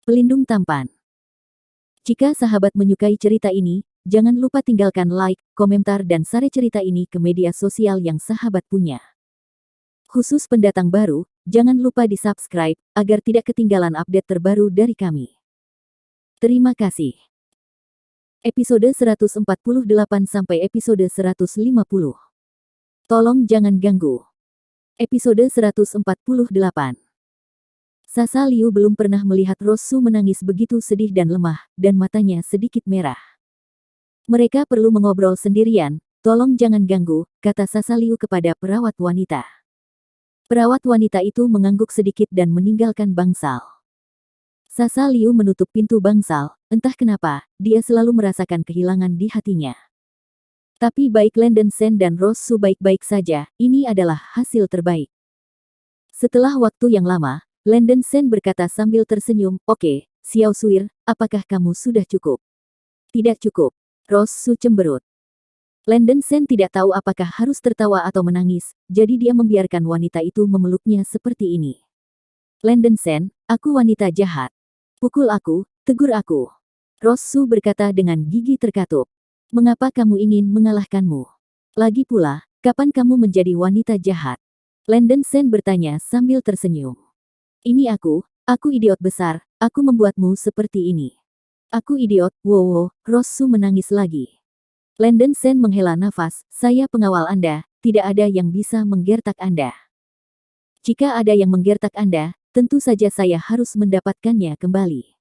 Pelindung tampan. Jika sahabat menyukai cerita ini, jangan lupa tinggalkan like, komentar dan share cerita ini ke media sosial yang sahabat punya. Khusus pendatang baru, jangan lupa di-subscribe, agar tidak ketinggalan update terbaru dari kami. Terima kasih. Episode 148 sampai episode 150. Tolong jangan ganggu. Episode 148. Sasa Liu belum pernah melihat Rosu menangis begitu sedih dan lemah, dan matanya sedikit merah. Mereka perlu mengobrol sendirian, tolong jangan ganggu, kata Sasa Liu kepada perawat wanita. Perawat wanita itu mengangguk sedikit dan meninggalkan bangsal. Sasa Liu menutup pintu bangsal, entah kenapa, dia selalu merasakan kehilangan di hatinya. Tapi baik Landen Sen dan Rosu baik-baik saja, ini adalah hasil terbaik. Setelah waktu yang lama, Landen Sen berkata sambil tersenyum, "Oke, Xiao Suir, apakah kamu sudah cukup?" "Tidak cukup." Rosu cemberut. Landen Sen tidak tahu apakah harus tertawa atau menangis, jadi dia membiarkan wanita itu memeluknya seperti ini. "Landen Sen, aku wanita jahat. Pukul aku, tegur aku." Rosu berkata dengan gigi terkatup. "Mengapa kamu ingin mengalahkanmu? Lagi pula, kapan kamu menjadi wanita jahat?" Landen Sen bertanya sambil tersenyum. "Ini aku idiot besar, aku membuatmu seperti ini." "Aku idiot, wow." Rosu menangis lagi. Landen Sen menghela nafas, "Saya pengawal Anda, tidak ada yang bisa menggertak Anda. Jika ada yang menggertak Anda, tentu saja saya harus mendapatkannya kembali.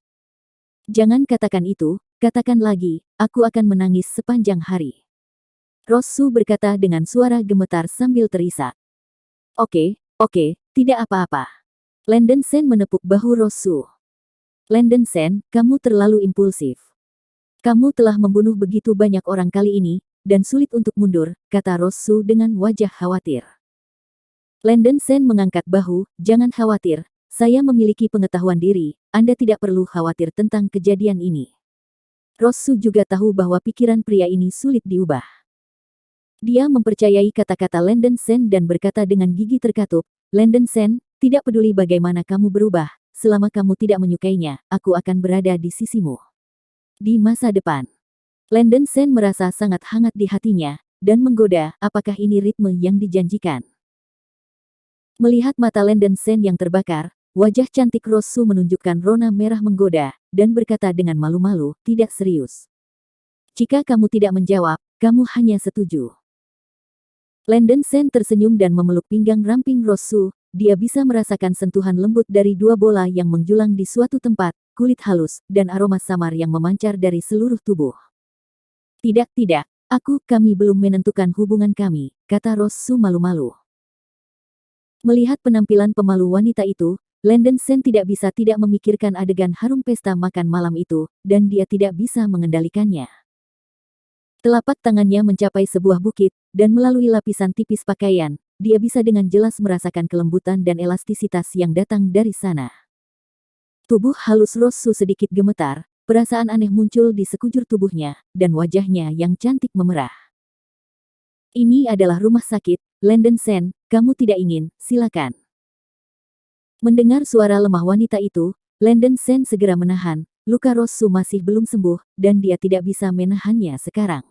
Jangan katakan itu, katakan lagi, aku akan menangis sepanjang hari." Rosu berkata dengan suara gemetar sambil terisak. Oke, tidak apa-apa." Landen Sen menepuk bahu Rosu. "Landen Sen, kamu terlalu impulsif. Kamu telah membunuh begitu banyak orang kali ini, dan sulit untuk mundur," kata Rosu dengan wajah khawatir. Landen Sen mengangkat bahu, "Jangan khawatir, saya memiliki pengetahuan diri, Anda tidak perlu khawatir tentang kejadian ini." Rosu juga tahu bahwa pikiran pria ini sulit diubah. Dia mempercayai kata-kata Landen Sen dan berkata dengan gigi terkatup, "Landen Sen, tidak peduli bagaimana kamu berubah, selama kamu tidak menyukainya, aku akan berada di sisimu. Di masa depan." Landen Sen merasa sangat hangat di hatinya, dan menggoda, apakah ini ritme yang dijanjikan? Melihat mata Landen Sen yang terbakar, wajah cantik Rosu menunjukkan rona merah menggoda, dan berkata dengan malu-malu, "Tidak serius. Jika kamu tidak menjawab, kamu hanya setuju." Landen Sen tersenyum dan memeluk pinggang ramping Rosu, dia bisa merasakan sentuhan lembut dari dua bola yang menjulang di suatu tempat, kulit halus, dan aroma samar yang memancar dari seluruh tubuh. Tidak, kami belum menentukan hubungan kami," kata Rosu malu-malu. Melihat penampilan pemalu wanita itu, Landen Sen tidak bisa tidak memikirkan adegan harum pesta makan malam itu, dan dia tidak bisa mengendalikannya. Telapak tangannya mencapai sebuah bukit, dan melalui lapisan tipis pakaian, dia bisa dengan jelas merasakan kelembutan dan elastisitas yang datang dari sana. Tubuh halus Rosu sedikit gemetar, perasaan aneh muncul di sekujur tubuhnya, dan wajahnya yang cantik memerah. "Ini adalah rumah sakit, Landen Sen, kamu tidak ingin, silakan." Mendengar suara lemah wanita itu, Landen Sen segera menahan, luka Rosu masih belum sembuh, dan dia tidak bisa menahannya sekarang.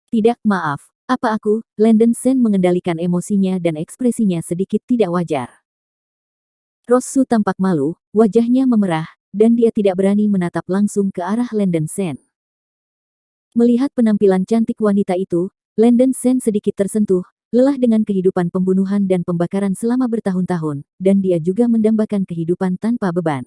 "Tidak, maaf, apa aku?" Landen Sen mengendalikan emosinya dan ekspresinya sedikit tidak wajar. Rosu tampak malu, wajahnya memerah, dan dia tidak berani menatap langsung ke arah Landen Sen. Melihat penampilan cantik wanita itu, Landen Sen sedikit tersentuh, lelah dengan kehidupan pembunuhan dan pembakaran selama bertahun-tahun, dan dia juga mendambakan kehidupan tanpa beban.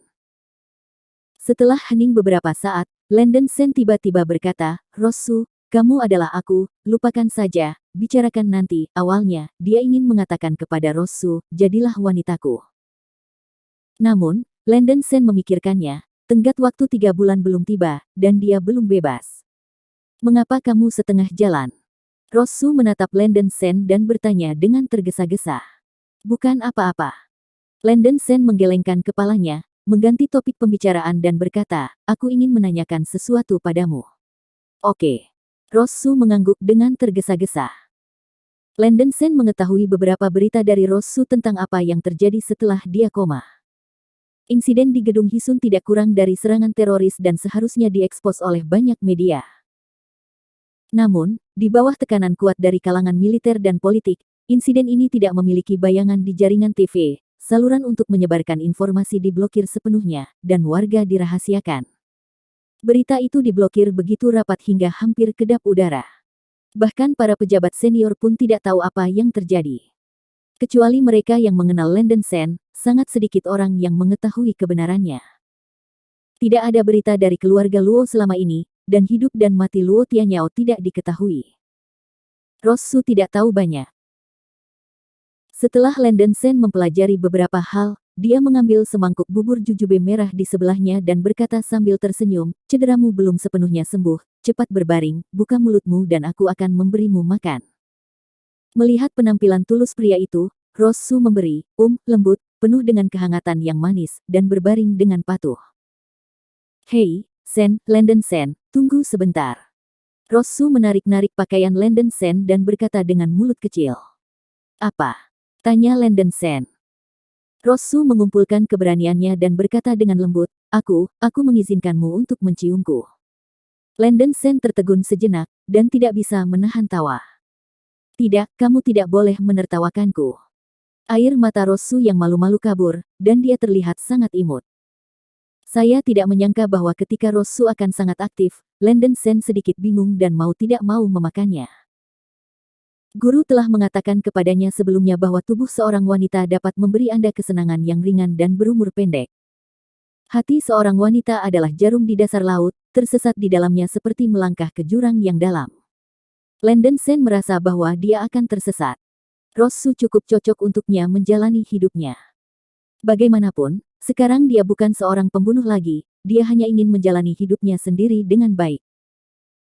Setelah hening beberapa saat, Landen Sen tiba-tiba berkata, "Rosu, kamu adalah aku, lupakan saja, bicarakan nanti." Awalnya, dia ingin mengatakan kepada Rosu, "Jadilah wanitaku." Namun, Landen Sen memikirkannya, tenggat waktu 3 bulan belum tiba, dan dia belum bebas. "Mengapa kamu setengah jalan?" Rosu menatap Landen Sen dan bertanya dengan tergesa-gesa. "Bukan apa-apa." Landen Sen menggelengkan kepalanya, mengganti topik pembicaraan dan berkata, "Aku ingin menanyakan sesuatu padamu." "Oke." Rosu mengangguk dengan tergesa-gesa. Landen Sen mengetahui beberapa berita dari Rosu tentang apa yang terjadi setelah dia koma. Insiden di Gedung Hisun tidak kurang dari serangan teroris dan seharusnya diekspos oleh banyak media. Namun, di bawah tekanan kuat dari kalangan militer dan politik, insiden ini tidak memiliki bayangan di jaringan TV, saluran untuk menyebarkan informasi diblokir sepenuhnya, dan warga dirahasiakan. Berita itu diblokir begitu rapat hingga hampir kedap udara. Bahkan para pejabat senior pun tidak tahu apa yang terjadi. Kecuali mereka yang mengenal Landen Sen, sangat sedikit orang yang mengetahui kebenarannya. Tidak ada berita dari keluarga Luo selama ini, dan hidup dan mati Luo Tianyao tidak diketahui. Rosu tidak tahu banyak. Setelah Landen Sen mempelajari beberapa hal, dia mengambil semangkuk bubur jujube merah di sebelahnya dan berkata sambil tersenyum, "Cederamu belum sepenuhnya sembuh, cepat berbaring, buka mulutmu dan aku akan memberimu makan." Melihat penampilan tulus pria itu, Rosu memberi, lembut, penuh dengan kehangatan yang manis, dan berbaring dengan patuh. "Hei, Sen, Landen Sen, tunggu sebentar." Rosu menarik-narik pakaian Landen Sen dan berkata dengan mulut kecil. "Apa?" tanya Landen Sen. Rosu mengumpulkan keberaniannya dan berkata dengan lembut, Aku mengizinkanmu untuk menciumku." Landen Sen tertegun sejenak, dan tidak bisa menahan tawa. "Tidak, kamu tidak boleh menertawakanku." Air mata Rosu yang malu-malu kabur, dan dia terlihat sangat imut. Saya tidak menyangka bahwa ketika Rosu akan sangat aktif, Landen Sen sedikit bingung dan mau tidak mau memakannya. Guru telah mengatakan kepadanya sebelumnya bahwa tubuh seorang wanita dapat memberi Anda kesenangan yang ringan dan berumur pendek. Hati seorang wanita adalah jarum di dasar laut, tersesat di dalamnya seperti melangkah ke jurang yang dalam. Landen Sen merasa bahwa dia akan tersesat. Rosu cukup cocok untuknya menjalani hidupnya. Bagaimanapun, sekarang dia bukan seorang pembunuh lagi, dia hanya ingin menjalani hidupnya sendiri dengan baik.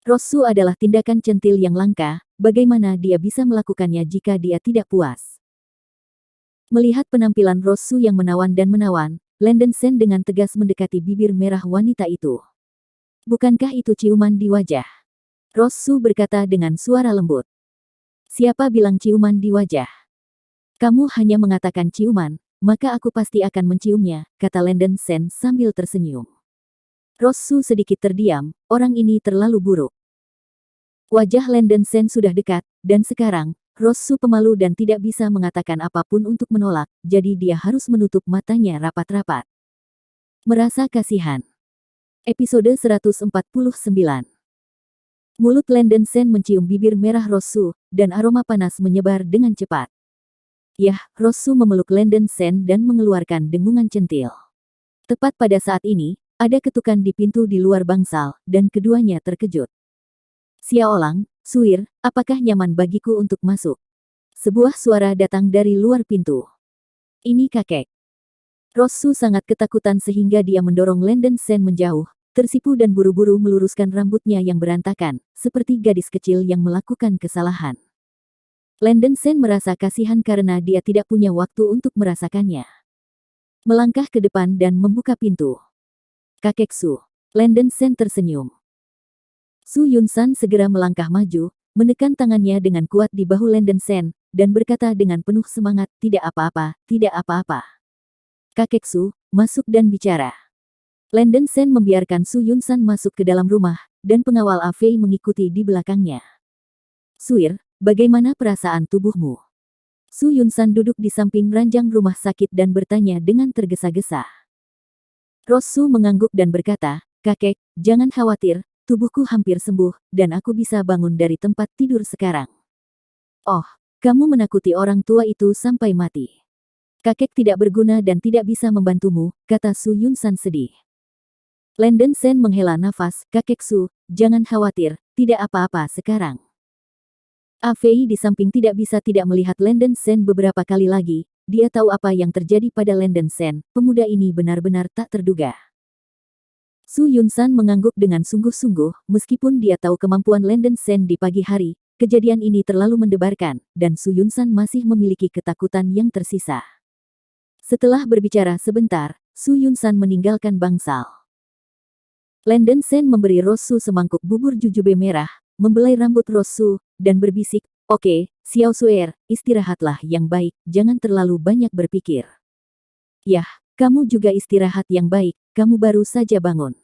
Rosu adalah tindakan centil yang langka, bagaimana dia bisa melakukannya jika dia tidak puas? Melihat penampilan Rosu yang menawan dan menawan, Landen Sen dengan tegas mendekati bibir merah wanita itu. "Bukankah itu ciuman di wajah?" Rosu berkata dengan suara lembut. "Siapa bilang ciuman di wajah? Kamu hanya mengatakan ciuman, maka aku pasti akan menciumnya," kata Landen Sen sambil tersenyum. Rosu sedikit terdiam, orang ini terlalu buruk. Wajah Landen Sen sudah dekat, dan sekarang, Rosu pemalu dan tidak bisa mengatakan apapun untuk menolak, jadi dia harus menutup matanya rapat-rapat. Merasa kasihan. Episode 149. Mulut Landen Sen mencium bibir merah Rosu, dan aroma panas menyebar dengan cepat. Yah, Rosu memeluk Landen Sen dan mengeluarkan dengungan centil. Tepat pada saat ini, ada ketukan di pintu di luar bangsal, dan keduanya terkejut. "Xiaolang, Suir, apakah nyaman bagiku untuk masuk?" Sebuah suara datang dari luar pintu. "Ini kakek." Rosu sangat ketakutan sehingga dia mendorong Landen Sen menjauh, tersipu dan buru-buru meluruskan rambutnya yang berantakan, seperti gadis kecil yang melakukan kesalahan. Landen Sen merasa kasihan karena dia tidak punya waktu untuk merasakannya. Melangkah ke depan dan membuka pintu. "Kakek Su." Landen Sen tersenyum. Su Yunsan segera melangkah maju, menekan tangannya dengan kuat di bahu Landen Sen, dan berkata dengan penuh semangat, "Tidak apa-apa, tidak apa-apa. Kakek Su, masuk dan bicara." Landen Sen membiarkan Su Yunsan masuk ke dalam rumah, dan pengawal Afei mengikuti di belakangnya. "Suir, bagaimana perasaan tubuhmu?" Su Yunsan duduk di samping ranjang rumah sakit dan bertanya dengan tergesa-gesa. Rosu mengangguk dan berkata, "Kakek, jangan khawatir, tubuhku hampir sembuh, dan aku bisa bangun dari tempat tidur sekarang." "Oh, kamu menakuti orang tua itu sampai mati. Kakek tidak berguna dan tidak bisa membantumu," kata Su Yunsan sedih. Landen Sen menghela nafas, "Kakek Su, jangan khawatir, tidak apa-apa sekarang." Afei di samping tidak bisa tidak melihat Landen Sen beberapa kali lagi, dia tahu apa yang terjadi pada Landen Sen, pemuda ini benar-benar tak terduga. Su Yunsan mengangguk dengan sungguh-sungguh, meskipun dia tahu kemampuan Landen Sen di pagi hari, kejadian ini terlalu mendebarkan, dan Su Yunsan masih memiliki ketakutan yang tersisa. Setelah berbicara sebentar, Su Yunsan meninggalkan bangsal. Landen Sen memberi Rosu semangkuk bubur jujube merah, membelai rambut Rosu, dan berbisik, "Oke, Xiao Suer, istirahatlah yang baik, jangan terlalu banyak berpikir." "Yah, Kamu juga istirahat yang baik, kamu baru saja bangun.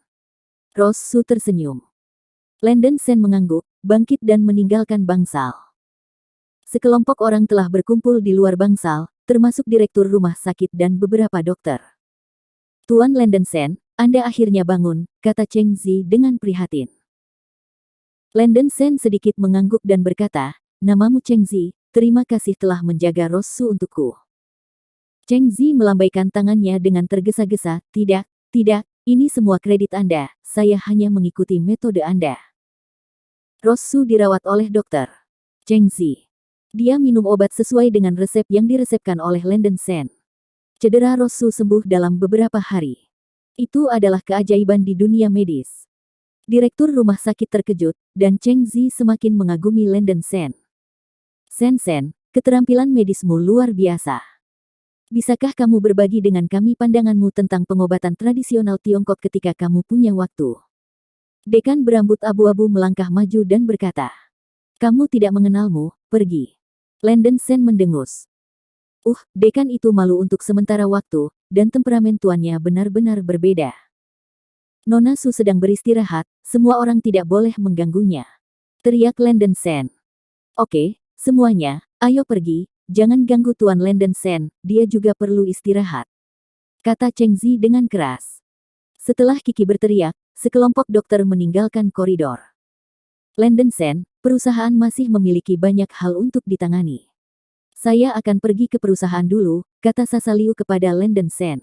Rosu tersenyum. Landon Sen mengangguk, bangkit dan meninggalkan bangsal. Sekelompok orang telah berkumpul di luar bangsal, termasuk direktur rumah sakit dan beberapa dokter. Tuan Landon Sen, Anda akhirnya bangun, kata Cheng Zi dengan prihatin. Landon Sen sedikit mengangguk dan berkata, namamu Cheng Zi, terima kasih telah menjaga Rosu untukku. Cheng Zi melambaikan tangannya dengan tergesa-gesa, tidak, ini semua kredit Anda, saya hanya mengikuti metode Anda. Rosu dirawat oleh dokter Cheng Zi. Dia minum obat sesuai dengan resep yang diresepkan oleh Landon Sen. Cedera Rosu sembuh dalam beberapa hari. Itu adalah keajaiban di dunia medis. Direktur rumah sakit terkejut, dan Cheng Zi semakin mengagumi Landon Sen. Sen, keterampilan medismu luar biasa. Bisakah kamu berbagi dengan kami pandanganmu tentang pengobatan tradisional Tiongkok ketika kamu punya waktu? Dekan berambut abu-abu melangkah maju dan berkata, kamu tidak mengenalmu, pergi. Landon Sen mendengus. Dekan itu malu untuk sementara waktu, dan temperamen tuannya benar-benar berbeda. Nona Su sedang beristirahat, semua orang tidak boleh mengganggunya. Teriak Landon Sen. Oke, semuanya, ayo pergi. Jangan ganggu Tuan Landon Sen, dia juga perlu istirahat. Kata Cheng Zi dengan keras. Setelah Kiki berteriak, sekelompok dokter meninggalkan koridor. Landon Sen, perusahaan masih memiliki banyak hal untuk ditangani. Saya akan pergi ke perusahaan dulu, kata Sasa Liu kepada Landon Sen.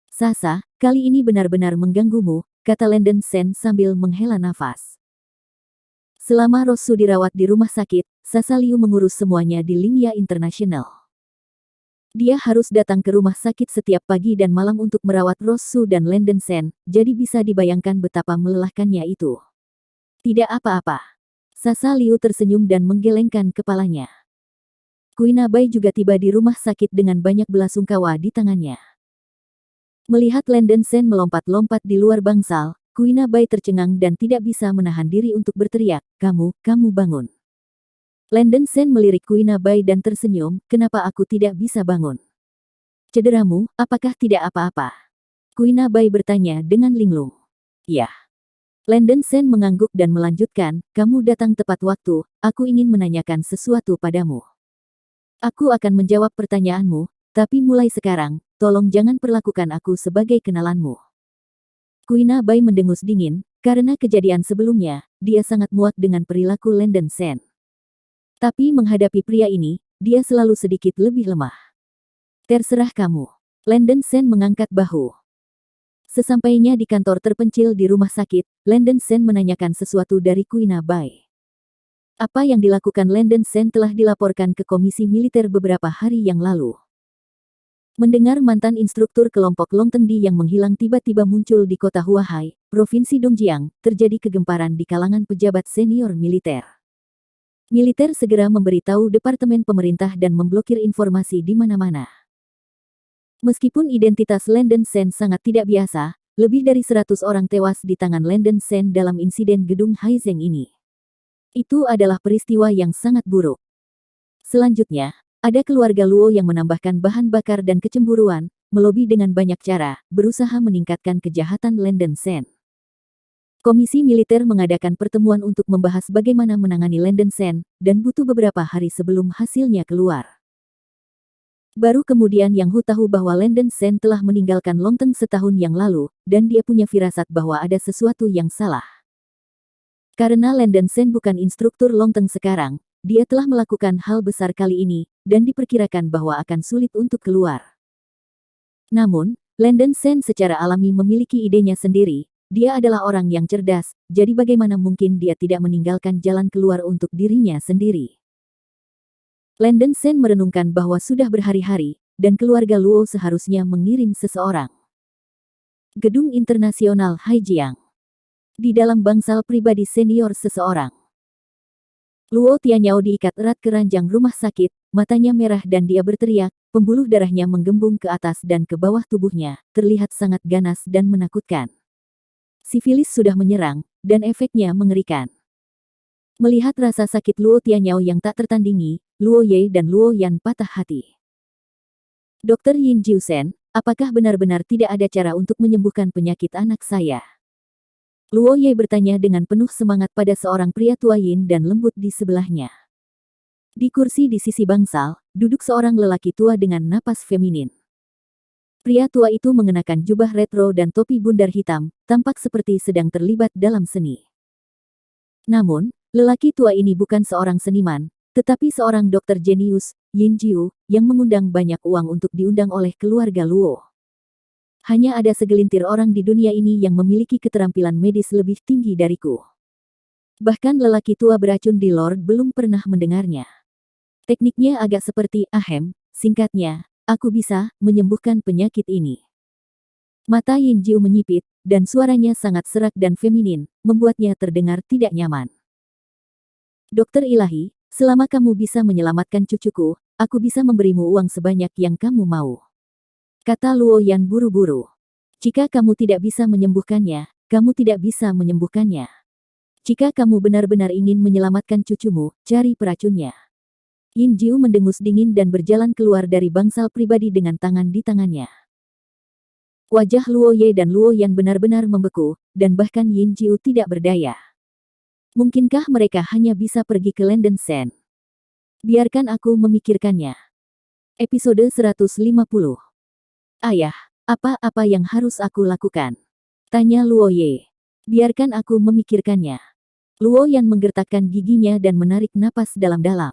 Sasa, kali ini benar-benar mengganggumu, kata Landon Sen sambil menghela nafas. Selama Rosu dirawat di rumah sakit, Sasa Liu mengurus semuanya di Lingya International. Dia harus datang ke rumah sakit setiap pagi dan malam untuk merawat Rosu dan Landon Sen, jadi bisa dibayangkan betapa melelahkannya itu. Tidak apa-apa. Sasa Liu tersenyum dan menggelengkan kepalanya. Kuina Bai juga tiba di rumah sakit dengan banyak belasungkawa di tangannya. Melihat Landon Sen melompat-lompat di luar bangsal, Kuina Bai tercengang dan tidak bisa menahan diri untuk berteriak, kamu bangun. Landon Sen melirik Kuina Bai dan tersenyum, kenapa aku tidak bisa bangun? Cederamu, apakah tidak apa-apa? Kuina Bai bertanya dengan linglung. Ya. Landon Sen mengangguk dan melanjutkan, kamu datang tepat waktu, aku ingin menanyakan sesuatu padamu. Aku akan menjawab pertanyaanmu, tapi mulai sekarang, tolong jangan perlakukan aku sebagai kenalanmu. Kuina Bai mendengus dingin, karena kejadian sebelumnya, dia sangat muak dengan perilaku Landon Sen. Tapi menghadapi pria ini, dia selalu sedikit lebih lemah. Terserah kamu. Landon Sen mengangkat bahu. Sesampainya di kantor terpencil di rumah sakit, Landon Sen menanyakan sesuatu dari Kuina Bai. Apa yang dilakukan Landon Sen telah dilaporkan ke komisi militer beberapa hari yang lalu. Mendengar mantan instruktur kelompok Long Tengdi yang menghilang tiba-tiba muncul di kota Huahai, Provinsi Dongjiang, terjadi kegemparan di kalangan pejabat senior militer. Militer segera memberitahu Departemen Pemerintah dan memblokir informasi di mana-mana. Meskipun identitas Landon Sen sangat tidak biasa, lebih dari 100 orang tewas di tangan Landon Sen dalam insiden gedung Haizeng ini. Itu adalah peristiwa yang sangat buruk. Selanjutnya, ada keluarga Luo yang menambahkan bahan bakar dan kecemburuan, melobi dengan banyak cara, berusaha meningkatkan kejahatan Landon Sen. Komisi militer mengadakan pertemuan untuk membahas bagaimana menangani Landon Sen, dan butuh beberapa hari sebelum hasilnya keluar. Baru kemudian Yang Hu tahu bahwa Landon Sen telah meninggalkan Longteng setahun yang lalu, dan dia punya firasat bahwa ada sesuatu yang salah. Karena Landon Sen bukan instruktur Longteng sekarang, dia telah melakukan hal besar kali ini, dan diperkirakan bahwa akan sulit untuk keluar. Namun, Landon Sen secara alami memiliki idenya sendiri, dia adalah orang yang cerdas, jadi bagaimana mungkin dia tidak meninggalkan jalan keluar untuk dirinya sendiri. Landon Sen merenungkan bahwa sudah berhari-hari, dan keluarga Luo seharusnya mengirim seseorang. Gedung Internasional Haijiang. Di dalam bangsal pribadi senior seseorang. Luo Tianyao diikat erat ke ranjang rumah sakit, matanya merah dan dia berteriak, pembuluh darahnya menggembung ke atas dan ke bawah tubuhnya, terlihat sangat ganas dan menakutkan. Sifilis sudah menyerang, dan efeknya mengerikan. Melihat rasa sakit Luo Tianyao yang tak tertandingi, Luo Ye dan Luo Yan patah hati. Dr. Yin Jiusen, apakah benar-benar tidak ada cara untuk menyembuhkan penyakit anak saya? Luo Ye bertanya dengan penuh semangat pada seorang pria tua Yin dan lembut di sebelahnya. Di kursi di sisi bangsal, duduk seorang lelaki tua dengan napas feminin. Pria tua itu mengenakan jubah retro dan topi bundar hitam, tampak seperti sedang terlibat dalam seni. Namun, lelaki tua ini bukan seorang seniman, tetapi seorang dokter jenius, Yin Jiu, yang mengundang banyak uang untuk diundang oleh keluarga Luo. Hanya ada segelintir orang di dunia ini yang memiliki keterampilan medis lebih tinggi dariku. Bahkan lelaki tua beracun di Lord belum pernah mendengarnya. Tekniknya agak seperti ahem, singkatnya, aku bisa menyembuhkan penyakit ini. Mata Yin Jiu menyipit, dan suaranya sangat serak dan feminin, membuatnya terdengar tidak nyaman. Dokter ilahi, selama kamu bisa menyelamatkan cucuku, aku bisa memberimu uang sebanyak yang kamu mau. Kata Luo Yan buru-buru. Jika kamu tidak bisa menyembuhkannya, kamu tidak bisa menyembuhkannya. Jika kamu benar-benar ingin menyelamatkan cucumu, cari peracunnya. Yin Jiu mendengus dingin dan berjalan keluar dari bangsal pribadi dengan tangan di tangannya. Wajah Luo Ye dan Luo Yan benar-benar membeku, dan bahkan Yin Jiu tidak berdaya. Mungkinkah mereka hanya bisa pergi ke Landen Sen? Biarkan aku memikirkannya. Episode 150. Ayah, apa yang harus aku lakukan? Tanya Luo Ye. Biarkan aku memikirkannya. Luo Yan menggertakkan giginya dan menarik napas dalam-dalam.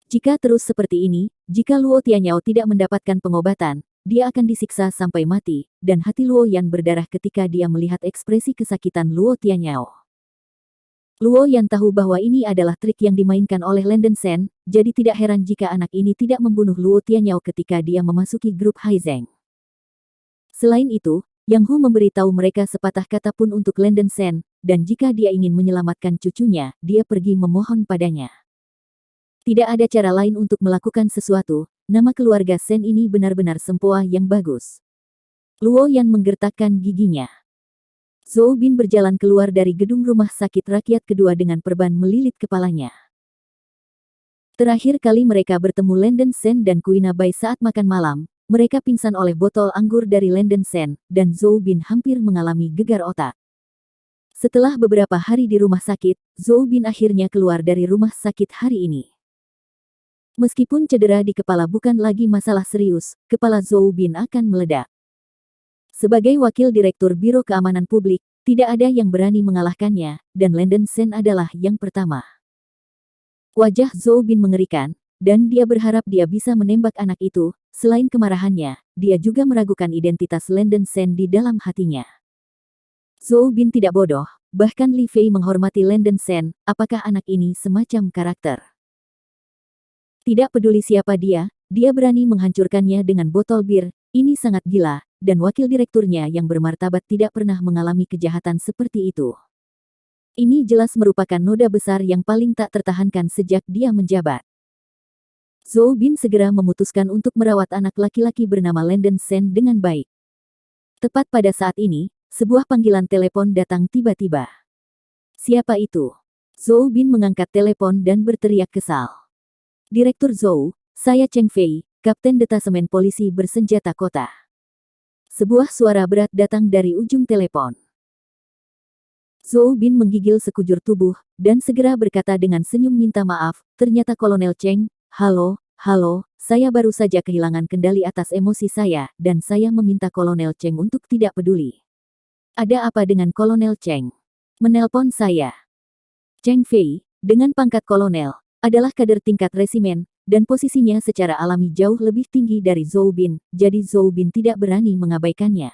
Jika terus seperti ini, jika Luo Tianyao tidak mendapatkan pengobatan, dia akan disiksa sampai mati, dan hati Luo Yan berdarah ketika dia melihat ekspresi kesakitan Luo Tianyao. Luo Yan tahu bahwa ini adalah trik yang dimainkan oleh Landen Sen, jadi tidak heran jika anak ini tidak membunuh Luo Tianyao ketika dia memasuki grup Haizeng. Selain itu, Yang Hu memberitahu mereka sepatah kata pun untuk Landen Sen, dan jika dia ingin menyelamatkan cucunya, dia pergi memohon padanya. Tidak ada cara lain untuk melakukan sesuatu, nama keluarga Sen ini benar-benar sempoa yang bagus. Luo Yan menggertakkan giginya. Zhou Bin berjalan keluar dari gedung rumah sakit rakyat kedua dengan perban melilit kepalanya. Terakhir kali mereka bertemu Landen Sen dan Kuina Bai saat makan malam, mereka pingsan oleh botol anggur dari Landen Sen, dan Zhou Bin hampir mengalami gegar otak. Setelah beberapa hari di rumah sakit, Zhou Bin akhirnya keluar dari rumah sakit hari ini. Meskipun cedera di kepala bukan lagi masalah serius, kepala Zhou Bin akan meledak. Sebagai wakil direktur Biro Keamanan Publik, tidak ada yang berani mengalahkannya, dan Landen Sen adalah yang pertama. Wajah Zhou Bin mengerikan, dan dia berharap dia bisa menembak anak itu. Selain kemarahannya, dia juga meragukan identitas Landen Sen di dalam hatinya. Zhou Bin tidak bodoh, bahkan Li Fei menghormati Landen Sen, apakah anak ini semacam karakter. Tidak peduli siapa dia berani menghancurkannya dengan botol bir, ini sangat gila. Dan wakil direkturnya yang bermartabat tidak pernah mengalami kejahatan seperti itu. Ini jelas merupakan noda besar yang paling tak tertahankan sejak dia menjabat. Zhou Bin segera memutuskan untuk merawat anak laki-laki bernama Landen Sen dengan baik. Tepat pada saat ini, sebuah panggilan telepon datang tiba-tiba. Siapa itu? Zhou Bin mengangkat telepon dan berteriak kesal. Direktur Zhou, saya Cheng Fei, Kapten Detasemen Polisi Bersenjata Kota. Sebuah suara berat datang dari ujung telepon. Zhou Bin menggigil sekujur tubuh, dan segera berkata dengan senyum minta maaf, ternyata Kolonel Cheng, halo, saya baru saja kehilangan kendali atas emosi saya, dan saya meminta Kolonel Cheng untuk tidak peduli. Ada apa dengan Kolonel Cheng? Menelpon saya. Cheng Fei, dengan pangkat kolonel, adalah kader tingkat resimen, dan posisinya secara alami jauh lebih tinggi dari Zhou Bin, jadi Zhou Bin tidak berani mengabaikannya.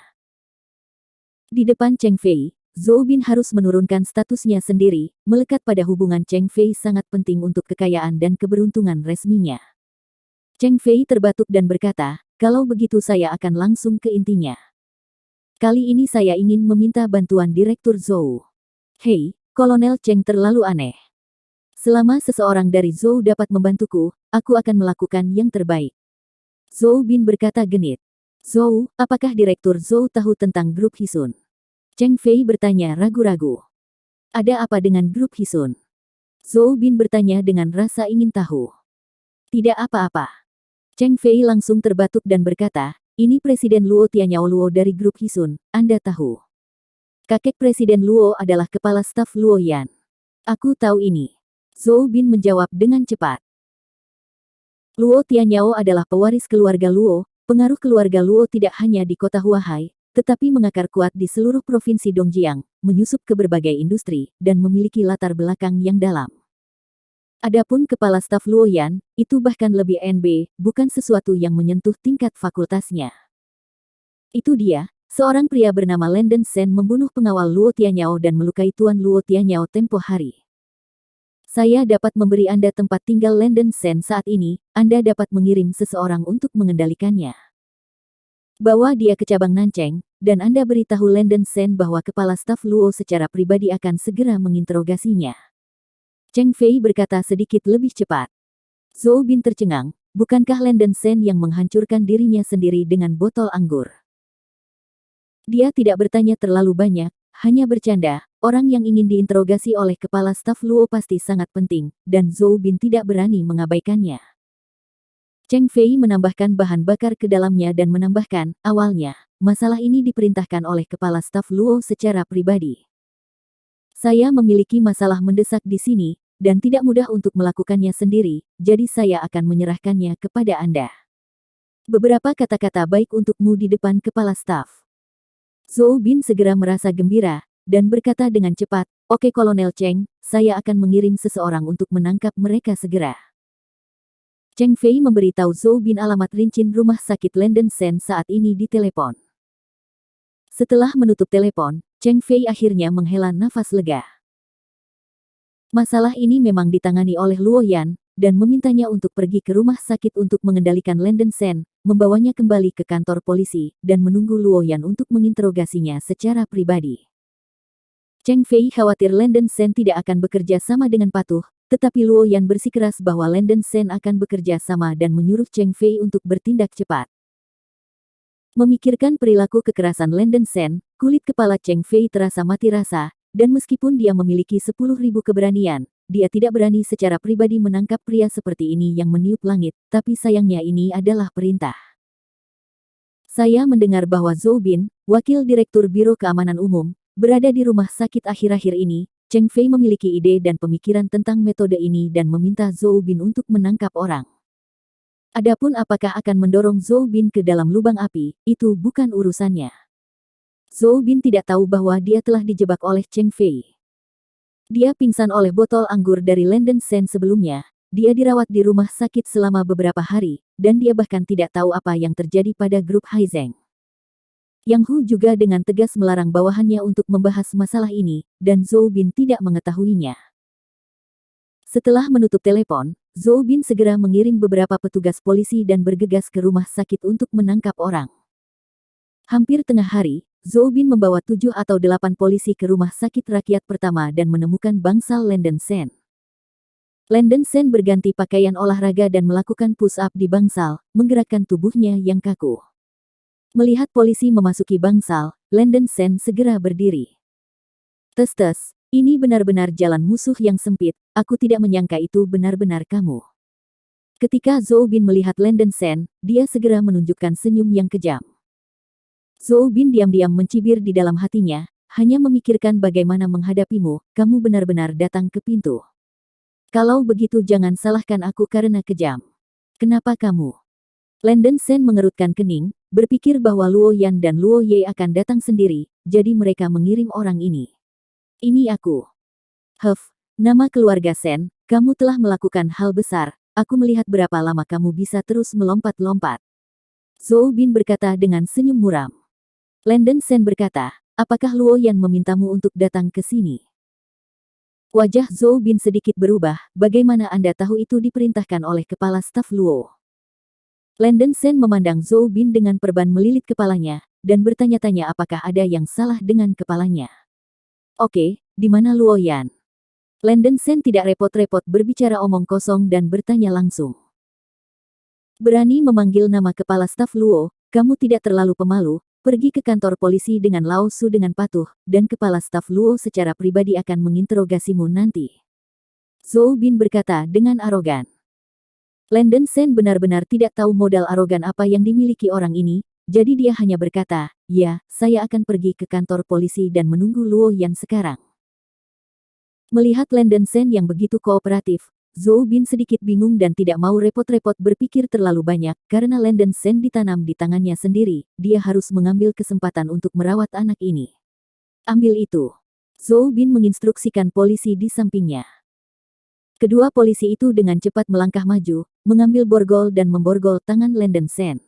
Di depan Cheng Fei, Zhou Bin harus menurunkan statusnya sendiri, melekat pada hubungan Cheng Fei sangat penting untuk kekayaan dan keberuntungan resminya. Cheng Fei terbatuk dan berkata, kalau begitu saya akan langsung ke intinya. Kali ini saya ingin meminta bantuan Direktur Zhou. Hei, Kolonel Cheng terlalu aneh. Selama seseorang dari Zhou dapat membantuku, aku akan melakukan yang terbaik. Zhou Bin berkata genit. Zhou, apakah Direktur Zhou tahu tentang grup Hisun? Cheng Fei bertanya ragu-ragu. Ada apa dengan grup Hisun? Zhou Bin bertanya dengan rasa ingin tahu. Tidak apa-apa. Cheng Fei langsung terbatuk dan berkata, ini Presiden Luo Tianyao Luo dari grup Hisun, Anda tahu. Kakek Presiden Luo adalah kepala staf Luo Yan. Aku tahu ini. Zhou Bin menjawab dengan cepat. Luo Tianyao adalah pewaris keluarga Luo. Pengaruh keluarga Luo tidak hanya di kota Huahai, tetapi mengakar kuat di seluruh provinsi Dongjiang, menyusup ke berbagai industri, dan memiliki latar belakang yang dalam. Adapun kepala staf Luo Yan, itu bahkan lebih NB, bukan sesuatu yang menyentuh tingkat fakultasnya. Itu dia. Seorang pria bernama Lenden Sen membunuh pengawal Luo Tianyao dan melukai Tuan Luo Tianyao tempo hari. Saya dapat memberi Anda tempat tinggal Lenden Sen saat ini, Anda dapat mengirim seseorang untuk mengendalikannya. Bawa dia ke cabang Nancheng, dan Anda beritahu Lenden Sen bahwa kepala staf Luo secara pribadi akan segera menginterogasinya. Cheng Fei berkata sedikit lebih cepat. Zhou Bin tercengang, bukankah Lenden Sen yang menghancurkan dirinya sendiri dengan botol anggur? Dia tidak bertanya terlalu banyak, hanya bercanda. Orang yang ingin diinterogasi oleh kepala staf Luo pasti sangat penting, dan Zhou Bin tidak berani mengabaikannya. Cheng Fei menambahkan bahan bakar ke dalamnya dan menambahkan, awalnya, masalah ini diperintahkan oleh kepala staf Luo secara pribadi. Saya memiliki masalah mendesak di sini, dan tidak mudah untuk melakukannya sendiri, jadi saya akan menyerahkannya kepada Anda. Beberapa kata-kata baik untukmu di depan kepala staf. Zhou Bin segera merasa gembira, dan berkata dengan cepat, oke Kolonel Cheng, saya akan mengirim seseorang untuk menangkap mereka segera. Cheng Fei memberitahu Zhou Bin alamat rincin rumah sakit Lenden Sen saat ini di telepon. Setelah menutup telepon, Cheng Fei akhirnya menghela nafas lega. Masalah ini memang ditangani oleh Luo Yan, dan memintanya untuk pergi ke rumah sakit untuk mengendalikan Lenden Sen, membawanya kembali ke kantor polisi, dan menunggu Luo Yan untuk menginterogasinya secara pribadi. Cheng Fei khawatir Lenden Sen tidak akan bekerja sama dengan patuh, tetapi Luo Yan bersikeras bahwa Lenden Sen akan bekerja sama dan menyuruh Cheng Fei untuk bertindak cepat. Memikirkan perilaku kekerasan Lenden Sen, kulit kepala Cheng Fei terasa mati rasa, dan meskipun dia memiliki 10.000 keberanian, dia tidak berani secara pribadi menangkap pria seperti ini yang meniup langit, tapi sayangnya ini adalah perintah. Saya mendengar bahwa Zhou Bin, Wakil Direktur Biro Keamanan Umum, berada di rumah sakit akhir-akhir ini. Cheng Fei memiliki ide dan pemikiran tentang metode ini dan meminta Zhou Bin untuk menangkap orang. Adapun apakah akan mendorong Zhou Bin ke dalam lubang api, itu bukan urusannya. Zhou Bin tidak tahu bahwa dia telah dijebak oleh Cheng Fei. Dia pingsan oleh botol anggur dari Lenden Sen sebelumnya, dia dirawat di rumah sakit selama beberapa hari, dan dia bahkan tidak tahu apa yang terjadi pada grup Haizeng. Yang Hu juga dengan tegas melarang bawahannya untuk membahas masalah ini, dan Zhou Bin tidak mengetahuinya. Setelah menutup telepon, Zhou Bin segera mengirim beberapa petugas polisi dan bergegas ke rumah sakit untuk menangkap orang. Hampir tengah hari, Zhou Bin membawa 7 atau 8 polisi ke rumah sakit rakyat pertama dan menemukan bangsal Lenden Sen. Lenden Sen berganti pakaian olahraga dan melakukan push-up di bangsal, menggerakkan tubuhnya yang kaku. Melihat polisi memasuki bangsal, Lenden Sen segera berdiri. Tes, ini benar-benar jalan musuh yang sempit, aku tidak menyangka itu benar-benar kamu. Ketika Zhou Bin melihat Lenden Sen, dia segera menunjukkan senyum yang kejam. Zhou Bin diam-diam mencibir di dalam hatinya, hanya memikirkan bagaimana menghadapimu, kamu benar-benar datang ke pintu. Kalau begitu jangan salahkan aku karena kejam. Kenapa kamu? Lenden Sen mengerutkan kening, berpikir bahwa Luo Yan dan Luo Ye akan datang sendiri, jadi mereka mengirim orang ini. Ini aku. Nama keluarga Sen, kamu telah melakukan hal besar, aku melihat berapa lama kamu bisa terus melompat-lompat. Zhou Bin berkata dengan senyum muram. Lenden Sen berkata, apakah Luo Yan memintamu untuk datang ke sini? Wajah Zhou Bin sedikit berubah, bagaimana Anda tahu itu diperintahkan oleh kepala staf Luo? Lenden Sen memandang Zhou Bin dengan perban melilit kepalanya, dan bertanya-tanya apakah ada yang salah dengan kepalanya. Oke, di mana Luo Yan? Lenden Sen tidak repot-repot berbicara omong kosong dan bertanya langsung. Berani memanggil nama kepala staf Luo, kamu tidak terlalu pemalu, pergi ke kantor polisi dengan Lao Su dengan patuh, dan kepala staf Luo secara pribadi akan menginterogasimu nanti. Zhou Bin berkata dengan arogan. Lenden Sen benar-benar tidak tahu modal arogan apa yang dimiliki orang ini, jadi dia hanya berkata, "Ya, saya akan pergi ke kantor polisi dan menunggu Luo Yan sekarang." Melihat Landon Sen yang begitu kooperatif, Zhou Bin sedikit bingung dan tidak mau repot-repot berpikir terlalu banyak, karena Landon Sen ditanam di tangannya sendiri, dia harus mengambil kesempatan untuk merawat anak ini. Ambil itu. Zhou Bin menginstruksikan polisi di sampingnya. Kedua polisi itu dengan cepat melangkah maju, mengambil borgol dan memborgol tangan Landon Sen.